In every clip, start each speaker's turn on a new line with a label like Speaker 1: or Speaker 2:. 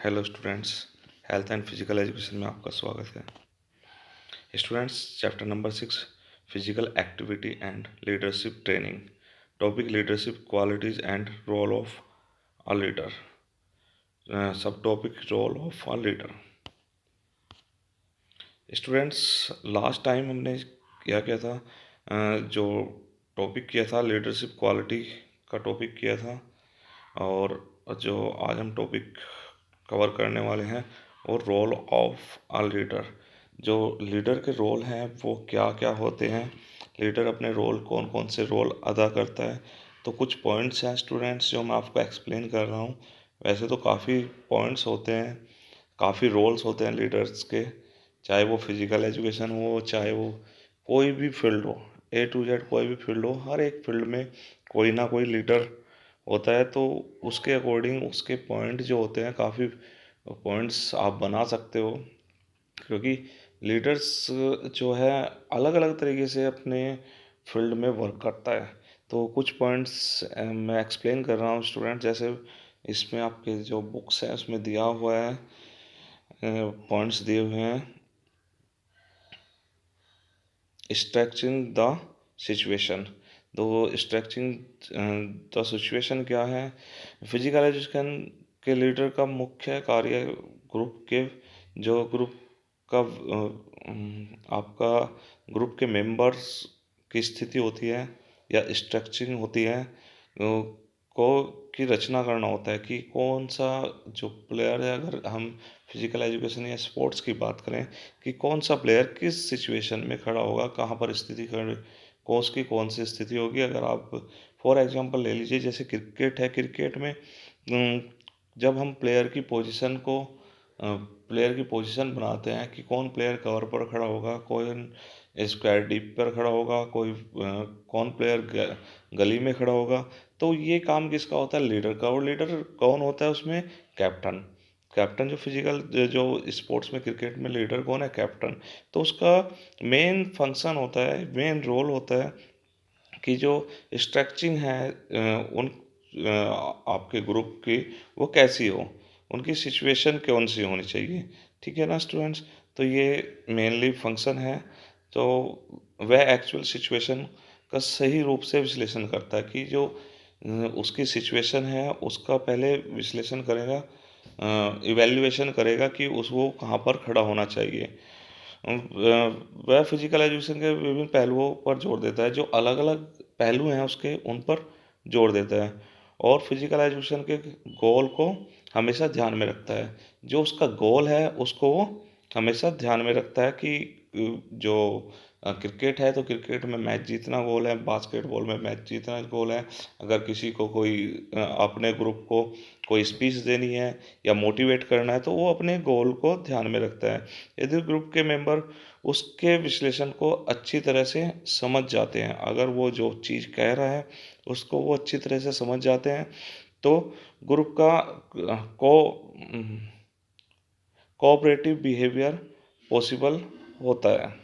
Speaker 1: Hello students. Health and physical education में आपका स्वागत है। Students, chapter number 6, physical activity and leadership training. Topic leadership qualities and role of a leader. Sub topic role of a leader. Students, last time हमने क्या किया था, जो topic किया था लीडरशिप क्वालिटी का टॉपिक किया था, और जो आज हम टॉपिक कवर करने वाले हैं वो रोल ऑफ अ लीडर। जो लीडर के रोल हैं वो क्या क्या होते हैं, लीडर अपने रोल कौन कौन से रोल अदा करता है। तो कुछ पॉइंट्स हैं स्टूडेंट्स जो मैं आपको एक्सप्लेन कर रहा हूँ। वैसे तो काफ़ी पॉइंट्स होते हैं, काफ़ी रोल्स होते हैं लीडर्स के, चाहे वो फिजिकल एजुकेशन हो, चाहे वो कोई भी फील्ड हो, ए टू जेड कोई भी फील्ड हो, हर एक फील्ड में कोई ना कोई लीडर होता है। तो उसके अकॉर्डिंग उसके पॉइंट जो होते हैं, काफ़ी पॉइंट्स आप बना सकते हो, क्योंकि लीडर्स जो है अलग अलग तरीके से अपने फील्ड में वर्क करता है। तो कुछ पॉइंट्स मैं एक्सप्लेन कर रहा हूँ स्टूडेंट। जैसे इसमें आपके जो बुक्स हैं उसमें दिया हुआ है, पॉइंट्स दिए हुए हैं। Stretching the situation. तो स्ट्रेचिंग द सिचुएशन क्या है? फिजिकल एजुकेशन के लीडर का मुख्य कार्य ग्रुप के, जो ग्रुप का आपका ग्रुप के मेंबर्स की स्थिति होती है या स्ट्रक्चरिंग होती है, को की रचना करना होता है कि कौन सा जो प्लेयर है, अगर हम फिजिकल एजुकेशन या स्पोर्ट्स की बात करें, कि कौन सा प्लेयर किस सिचुएशन में खड़ा होगा, कहाँ पर स्थिति खड़ी, कौन सी स्थिति होगी। अगर आप फॉर एग्जांपल ले लीजिए, जैसे क्रिकेट है, क्रिकेट में जब हम प्लेयर की पोजीशन बनाते हैं कि कौन प्लेयर कवर पर खड़ा होगा, कौन स्क्वायर डीप पर खड़ा होगा, कौन प्लेयर गली में खड़ा होगा। तो ये काम किसका होता है? लीडर का। और लीडर कौन होता है उसमें? कैप्टन। कैप्टन जो फिजिकल जो स्पोर्ट्स में, क्रिकेट में लीडर कौन है? कैप्टन। तो उसका मेन फंक्शन होता है, मेन रोल होता है कि जो स्ट्रक्चरिंग है उन आपके ग्रुप की, वो कैसी हो, उनकी सिचुएशन कौन सी होनी चाहिए। ठीक है ना स्टूडेंट्स? तो ये मेनली फंक्शन है। तो वह एक्चुअल सिचुएशन का सही रूप से विश्लेषण करता है कि जो उसकी सिचुएशन है उसका पहले विश्लेषण करेगा, इवैल्यूएशन करेगा कि उस वो कहाँ पर खड़ा होना चाहिए। वह फिजिकल एजुकेशन के विभिन्न पहलुओं पर जोर देता है, जो अलग अलग पहलू हैं उसके, उन पर जोर देता है। और फिजिकल एजुकेशन के गोल को हमेशा ध्यान में रखता है। जो उसका गोल है उसको वो हमेशा ध्यान में रखता है कि जो क्रिकेट है तो क्रिकेट में मैच जीतना गोल है, बास्केटबॉल में मैच जीतना गोल है। अगर किसी को कोई अपने ग्रुप को कोई स्पीच देनी है या मोटिवेट करना है, तो वो अपने गोल को ध्यान में रखता है। यदि ग्रुप के मेंबर उसके विश्लेषण को अच्छी तरह से समझ जाते हैं, अगर वो जो चीज़ कह रहा है उसको वो अच्छी तरह से समझ जाते हैं, तो ग्रुप का को कोऑपरेटिव बिहेवियर पॉसिबल होता है।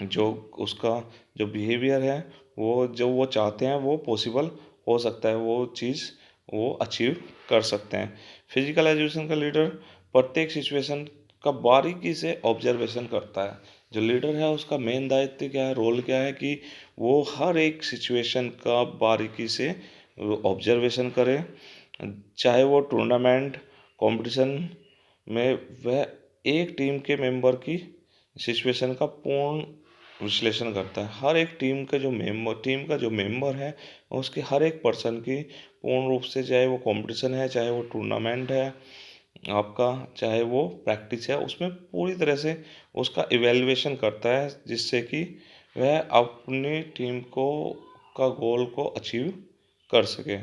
Speaker 1: जो उसका जो बिहेवियर है, वो जो वो चाहते हैं वो पॉसिबल हो सकता है, वो चीज़ वो अचीव कर सकते हैं। फिजिकल एजुकेशन का लीडर प्रत्येक सिचुएशन का बारीकी से ऑब्जर्वेशन करता है। जो लीडर है उसका मेन दायित्व क्या है, रोल क्या है, कि वो हर एक सिचुएशन का बारीकी से ऑब्जर्वेशन करे। चाहे वो टूर्नामेंट, कंपटीशन में वह एक टीम के मेंबर की सिचुएशन का पूर्ण विश्लेषण करता है। हर एक टीम का जो मेंबर है, उसके हर एक पर्सन की पूर्ण रूप से, चाहे वो कंपटीशन है, चाहे वो टूर्नामेंट है आपका, चाहे वो प्रैक्टिस है, उसमें पूरी तरह से उसका इवैल्यूएशन करता है, जिससे कि वह अपनी टीम को का गोल को अचीव कर सके।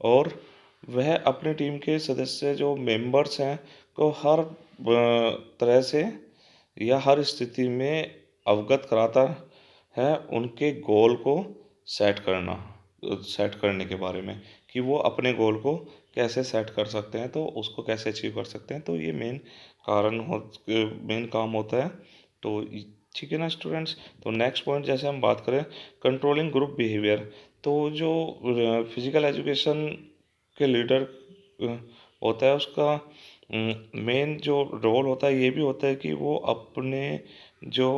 Speaker 1: और वह अपनी टीम के सदस्य जो मेंबर्स हैं को हर तरह से या हर स्थिति में अवगत कराता है उनके गोल को सेट करने के बारे में, कि वो अपने गोल को कैसे सेट कर सकते हैं, तो उसको कैसे अचीव कर सकते हैं। तो ये मेन कारण हो मेन काम होता है। तो ठीक है ना स्टूडेंट्स। तो नेक्स्ट पॉइंट जैसे हम बात करें कंट्रोलिंग ग्रुप बिहेवियर, तो जो फिजिकल एजुकेशन के लीडर होता है उसका मेन जो रोल होता है ये भी होता है कि वो अपने जो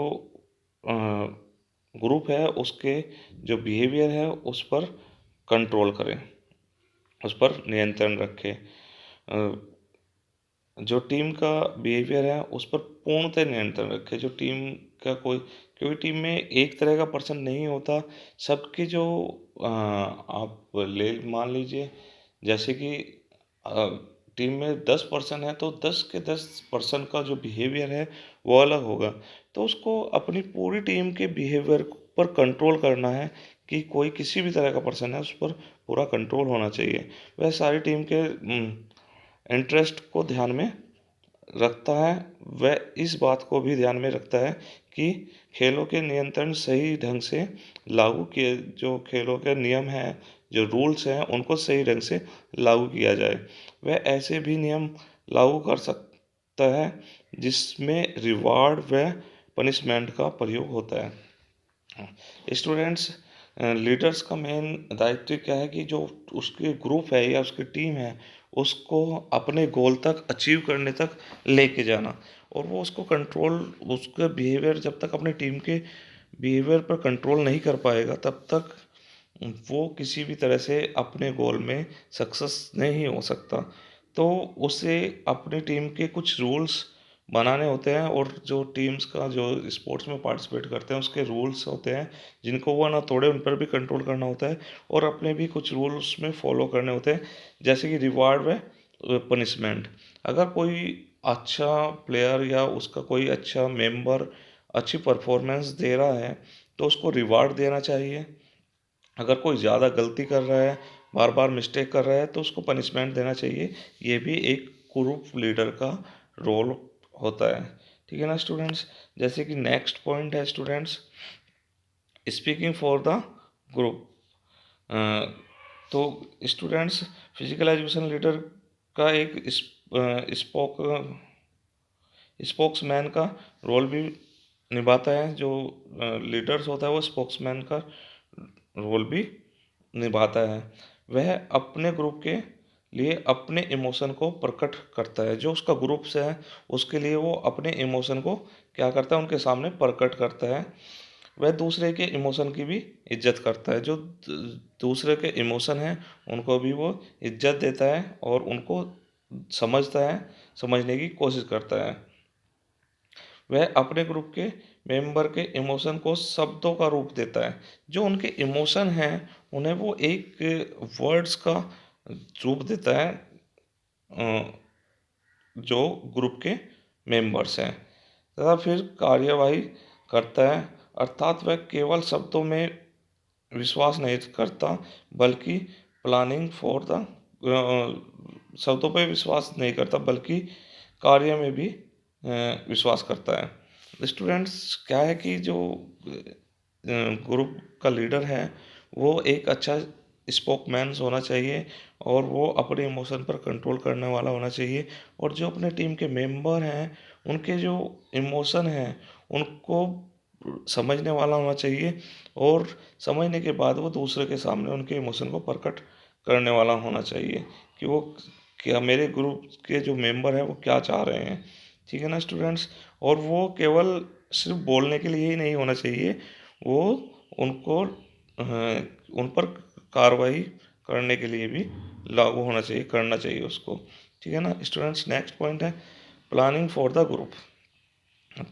Speaker 1: ग्रुप है उसके जो बिहेवियर है उस पर कंट्रोल करें, उस पर नियंत्रण रखें। जो टीम का बिहेवियर है उस पर पूर्णतः नियंत्रण रखे। जो टीम का कोई, क्योंकि टीम में एक तरह का पर्सन नहीं होता, सबके जो आप ले मान लीजिए जैसे कि टीम में 10 पर्सन है तो 10 के 10 पर्सन का जो बिहेवियर है वो अलग होगा। तो उसको अपनी पूरी टीम के बिहेवियर पर कंट्रोल करना है कि कोई किसी भी तरह का पर्सन है उस पर पूरा कंट्रोल होना चाहिए। वह सारी टीम के इंटरेस्ट को ध्यान में रखता है। वह इस बात को भी ध्यान में रखता है कि खेलों के नियंत्रण सही ढंग से लागू किए, जो खेलों के नियम हैं, जो रूल्स हैं उनको सही ढंग से लागू किया जाए। वह ऐसे भी नियम लागू कर सकता है जिसमें रिवार्ड व पनिशमेंट का प्रयोग होता है। स्टूडेंट्स, लीडर्स का मेन दायित्व क्या है कि जो उसके ग्रुप है या उसकी टीम है उसको अपने गोल तक अचीव करने तक लेके जाना, और वो उसको कंट्रोल, उसका बिहेवियर जब तक अपनी टीम के बिहेवियर पर कंट्रोल नहीं कर पाएगा तब तक वो किसी भी तरह से अपने गोल में सक्सेस नहीं हो सकता। तो उसे अपनी टीम के कुछ रूल्स बनाने होते हैं, और जो टीम्स का जो स्पोर्ट्स में पार्टिसिपेट करते हैं उसके रूल्स होते हैं जिनको वो ना तोड़े, उन पर भी कंट्रोल करना होता है, और अपने भी कुछ रूल्स में फॉलो करने होते हैं, जैसे कि रिवार्ड व पनिशमेंट। अगर कोई अच्छा प्लेयर या उसका कोई अच्छा मेंबर अच्छी परफॉर्मेंस दे रहा है तो उसको रिवार्ड देना चाहिए। अगर कोई ज़्यादा गलती कर रहा है, बार बार मिस्टेक कर रहा है तो उसको पनिशमेंट देना चाहिए। ये भी एक ग्रुप लीडर का रोल होता है। ठीक है ना स्टूडेंट्स। जैसे कि नेक्स्ट पॉइंट है students, speaking for the group. तो स्टूडेंट्स, फिजिकल एजुकेशन लीडर का एक स्पोक स्पोक्समैन का रोल भी निभाता है। जो लीडर्स होता है वो स्पोक्समैन का रोल भी निभाता है। वह अपने ग्रुप के लिए अपने इमोशन को प्रकट करता है। जो उसका ग्रुप से है उसके लिए वो अपने इमोशन को क्या करता है, उनके सामने प्रकट करता है। वह दूसरे के इमोशन की भी इज्जत करता है। जो दूसरे के इमोशन हैं उनको भी वो इज्जत देता है और उनको समझता है, समझने की कोशिश करता है। वह अपने ग्रुप के मेंबर के इमोशन को शब्दों का रूप देता है। जो उनके इमोशन हैं उन्हें वो एक वर्ड्स का रूप देता है, अ, जो ग्रुप के मेंबर्स हैं, तथा फिर कार्यवाही करता है। अर्थात वह केवल शब्दों में विश्वास नहीं करता बल्कि प्लानिंग फॉर द शब्दों पर विश्वास नहीं करता बल्कि कार्य में भी विश्वास करता है। स्टूडेंट्स, क्या है कि जो ग्रुप का लीडर है वो एक अच्छा स्पोकमैन होना चाहिए, और वो अपने इमोशन पर कंट्रोल करने वाला होना चाहिए, और जो अपने टीम के मेंबर हैं उनके जो इमोशन हैं उनको समझने वाला होना चाहिए, और समझने के बाद वो दूसरे के सामने उनके इमोशन को प्रकट करने वाला होना चाहिए कि वो क्या, मेरे ग्रुप के जो मेंबर हैं वो क्या चाह रहे हैं। ठीक है ना स्टूडेंट्स। और वो केवल सिर्फ बोलने के लिए ही नहीं होना चाहिए, वो उनको उन पर कार्रवाई करने के लिए भी लागू होना चाहिए, करना चाहिए उसको। ठीक है ना स्टूडेंट्स। नेक्स्ट पॉइंट है प्लानिंग फॉर द ग्रुप।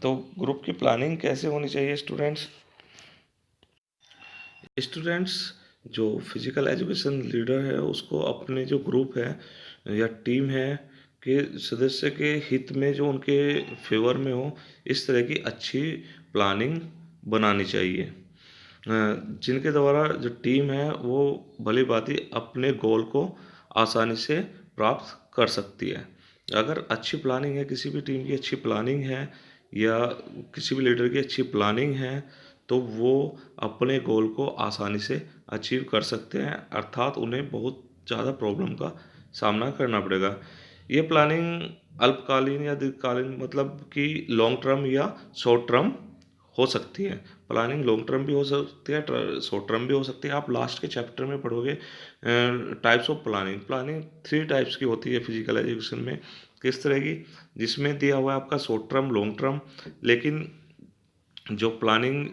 Speaker 1: तो ग्रुप की प्लानिंग कैसे होनी चाहिए स्टूडेंट्स। स्टूडेंट्स, जो फिजिकल एजुकेशन लीडर है उसको अपने जो ग्रुप है या टीम है के सदस्य के हित में, जो उनके फेवर में हो, इस तरह की अच्छी प्लानिंग बनानी चाहिए, जिनके द्वारा जो टीम है वो भली भांति अपने गोल को आसानी से प्राप्त कर सकती है। अगर अच्छी प्लानिंग है, किसी भी टीम की अच्छी प्लानिंग है या किसी भी लीडर की अच्छी प्लानिंग है तो वो अपने गोल को आसानी से अचीव कर सकते हैं, अर्थात उन्हें बहुत ज़्यादा प्रॉब्लम का सामना करना पड़ेगा। ये प्लानिंग अल्पकालीन या दीर्घकालीन, मतलब कि लॉन्ग टर्म या शॉर्ट टर्म हो सकती है। प्लानिंग लॉन्ग टर्म भी हो सकती है, शॉर्ट टर्म भी हो सकती है। आप लास्ट के चैप्टर में पढ़ोगे types of planning. Planning 3 types की होती है फिजिकल एजुकेशन में। किस तरह की? जिसमें दिया हुआ है आपका शॉर्ट टर्म, लॉन्ग टर्म, लेकिन जो प्लानिंग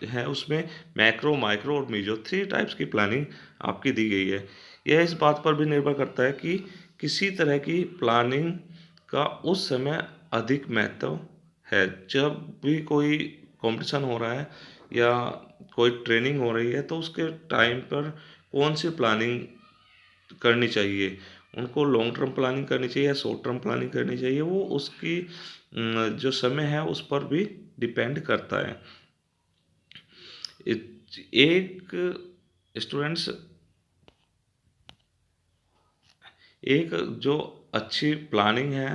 Speaker 1: है उसमें मैक्रो, माइक्रो और मीजो 3 टाइप्स की प्लानिंग आपकी दी गई है। यह इस बात पर भी निर्भर करता है कि किसी तरह की प्लानिंग का उस समय अधिक महत्व है। जब भी कोई कंपटीशन हो रहा है या कोई ट्रेनिंग हो रही है तो उसके टाइम पर कौन सी प्लानिंग करनी चाहिए, उनको लॉन्ग टर्म प्लानिंग करनी चाहिए या शॉर्ट टर्म प्लानिंग करनी चाहिए, वो उसकी जो समय है उस पर भी डिपेंड करता है। एक स्टूडेंट्स एक जो अच्छी प्लानिंग है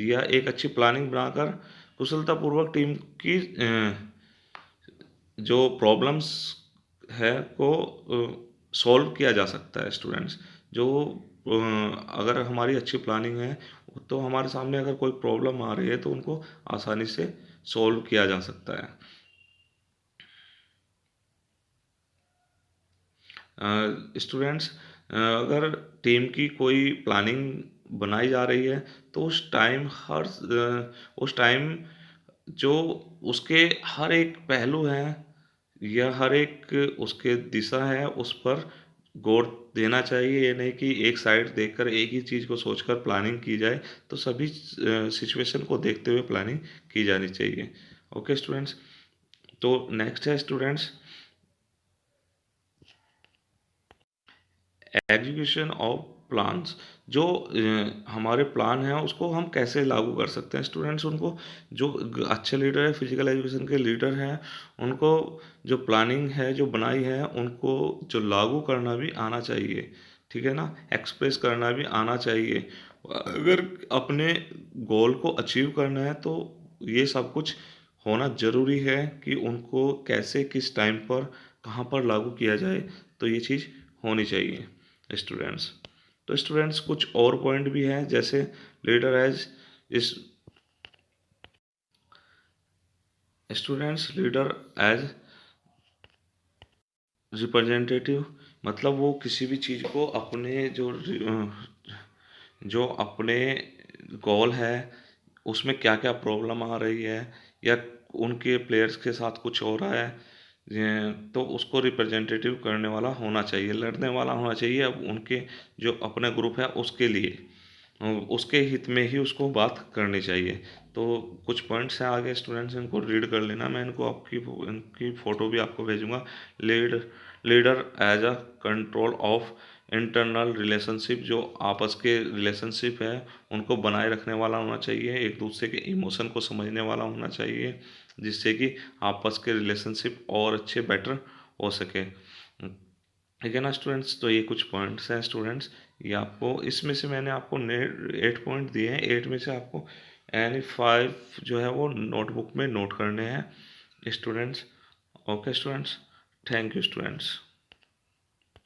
Speaker 1: या एक अच्छी प्लानिंग बनाकर कुशलतापूर्वक टीम की जो प्रॉब्लम्स है को सॉल्व किया जा सकता है। स्टूडेंट्स जो अगर हमारी अच्छी प्लानिंग है तो हमारे सामने अगर कोई प्रॉब्लम आ रही है तो उनको आसानी से सॉल्व किया जा सकता है। स्टूडेंट्स अगर टीम की कोई प्लानिंग बनाई जा रही है तो उस टाइम जो उसके हर एक पहलू हैं या हर एक उसके दिशा है उस पर गौर देना चाहिए। ये नहीं कि एक साइड देखकर एक ही चीज़ को सोचकर प्लानिंग की जाए, तो सभी सिचुएशन को देखते हुए प्लानिंग की जानी चाहिए। ओके स्टूडेंट्स, तो नेक्स्ट है स्टूडेंट्स एग्जीक्यूशन ऑफ प्लान्स। जो हमारे प्लान हैं उसको हम कैसे लागू कर सकते हैं स्टूडेंट्स। उनको जो अच्छे लीडर है, फिजिकल एजुकेशन के लीडर हैं, उनको जो प्लानिंग है जो बनाई है उनको जो लागू करना भी आना चाहिए। ठीक है ना, एक्सप्रेस करना भी आना चाहिए। अगर अपने गोल को अचीव करना है तो ये सब कुछ होना ज़रूरी है कि उनको कैसे, किस टाइम पर, कहाँ पर लागू किया जाए, तो ये चीज़ होनी चाहिए स्टूडेंट्स। तो स्टूडेंट्स कुछ और पॉइंट भी हैं, जैसे लीडर एज इस स्टूडेंट्स लीडर एज रिप्रेजेंटेटिव, मतलब वो किसी भी चीज़ को अपने जो अपने गोल है उसमें क्या क्या प्रॉब्लम आ रही है या उनके प्लेयर्स के साथ कुछ हो रहा है, तो उसको रिप्रेजेंटेटिव करने वाला होना चाहिए, लड़ने वाला होना चाहिए। अब उनके जो अपने ग्रुप है उसके लिए उसके हित में ही उसको बात करनी चाहिए। तो कुछ पॉइंट्स हैं आगे स्टूडेंट्स, इनको रीड कर लेना। मैं इनको इनकी फ़ोटो भी आपको भेजूंगा। Lead leader as a control of internal relationship, जो आपस के रिलेशनशिप है उनको बनाए रखने वाला होना चाहिए, एक दूसरे के इमोशन को समझने वाला होना चाहिए, जिससे कि आपस के रिलेशनशिप और अच्छे बेटर हो सके। ठीक है ना स्टूडेंट्स, तो ये कुछ पॉइंट्स हैं स्टूडेंट्स। ये आपको इसमें से मैंने आपको 8 पॉइंट दिए हैं, 8 में से आपको एनी 5 जो है वो नोटबुक में नोट करने हैं students. Okay students, thank you students.